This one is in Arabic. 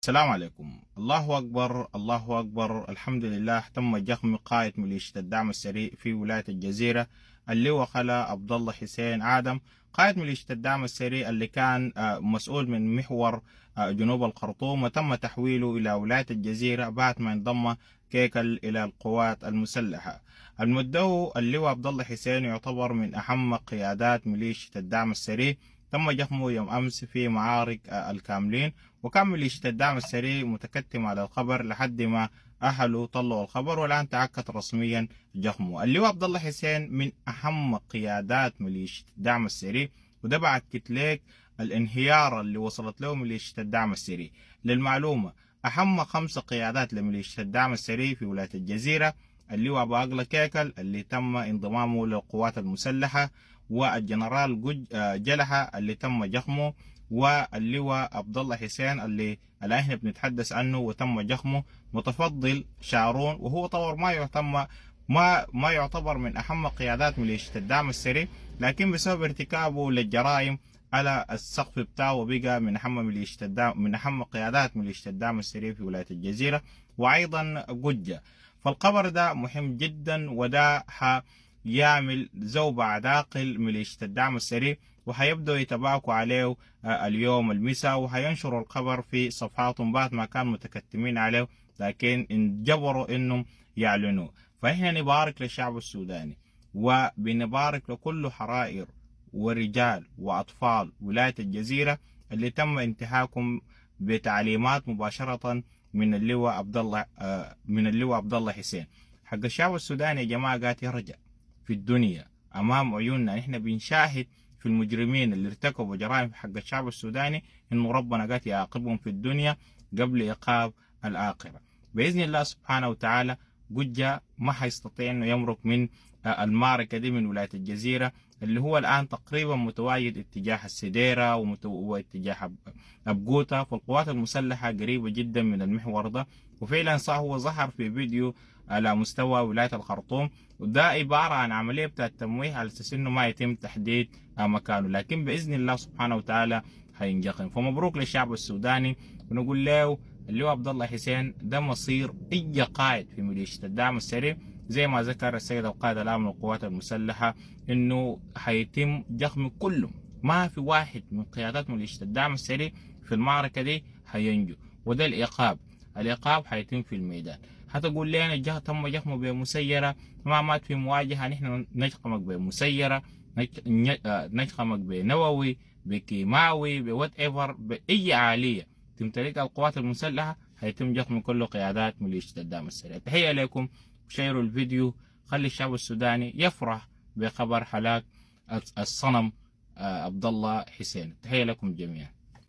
السلام عليكم. الله أكبر الله أكبر، الحمد لله. تم جخم قائد ميليشيا الدعم السريع في ولاية الجزيرة اللواء خلا عبد الله حسين آدم، قائد ميليشيا الدعم السريع اللي كان مسؤول من محور جنوب الخرطوم، وتم تحويله إلى ولاية الجزيرة بعد ما انضم كيكل إلى القوات المسلحة. المدعو اللواء عبد الله حسين يعتبر من أهم قيادات ميليشيا الدعم السريع. تم جخمه يوم أمس في معارك الكاملين، وكان ميليشيا الدعم السريع متكتم على الخبر لحد ما أهله طلعوا الخبر، والآن تأكد رسميا جخمه. اللواء عبد الله حسين من أهم قيادات ميليشيا الدعم السريع، وده بأكد لك الانهيار اللي وصلت له ميليشيا الدعم السريع. للمعلومة، أهم 5 قيادات لميليشيا الدعم السريع في ولاية الجزيرة: اللواء أبو أغلى كيكل اللي تم انضمامه للقوات المسلحة، والجنرال جلحة اللي تم جخمه، واللواء عبد الله حسين اللي الآن احنا بنتحدث عنه وتم جخمه، متفضل شارون، وهو طور ما يعتبر من أهم قيادات ميليشيا الدعم السريع، لكن بسبب ارتكابه للجرائم على السقف بتاعه بقى من أهم قيادات ميليشيا الدعم السريع في ولاية الجزيرة. وأيضا قجة. فالخبر ده مهم جدا، وده يعمل زوبعة داخل ميليشيا الدعم السريع، وهيبدأوا يتباكوا عليه اليوم المساء، وهينشروا الخبر في صفحاتهم بعد ما كانوا متكتمين عليه، لكن انجبروا انهم يعلنوه. فإحنا نبارك للشعب السوداني، وبنبارك لكل حرائر ورجال وأطفال ولاية الجزيرة اللي تم انتهاكهم بتعليمات مباشرة من اللواء عبد الله حسين. حق الشعب السوداني يا جماعة قاعد يرجع في الدنيا أمام عيوننا. نحن بنشاهد في المجرمين اللي ارتكبوا جرائم حق الشعب السوداني إنه ربنا قاعد يعاقبهم في الدنيا قبل عقاب الآخرة بإذن الله سبحانه وتعالى. قجة ما حيستطيع إنه يمرق من المعركة دي من ولاية الجزيرة، اللي هو الآن تقريبا متواجد اتجاه السديرة واتجاه أبقوتا. فالقوات المسلحة قريبة جدا من المحور ده، وفعلا هو ظهر في فيديو على مستوى ولاية الخرطوم، وده عبارة عن عملية بتاع التمويه على أساس إنه ما يتم تحديد مكانه، لكن بإذن الله سبحانه وتعالى هينجخم. فمبروك للشعب السوداني، ونقول له اللواء عبد الله حسين ده مصير أي قائد في ميليشيا الدعم السريع. زي ما ذكر السيد القائد العام للقوات المسلحة إنه هيتم جخم كلهم، ما في واحد من قيادات ميليشيا الدعم السريع في المعركة دي هينجو. وده العقاب هيتم في الميدان. هتقول لنا تم جخمه بمسيرة، ما مات في مواجهة، نحن نجخمك بمسيرة، نجخمك بنووي، بكيماوي، بوات ايفر، بأي آلية تمتلكها القوات المسلحة هيتم جخم كل قيادات ميليشيا الدعم السريع. تحية لكم، شيروا الفيديو، خلي الشعب السوداني يفرح بخبر هلاك الصنم عبد الله حسين. تحية لكم جميعا.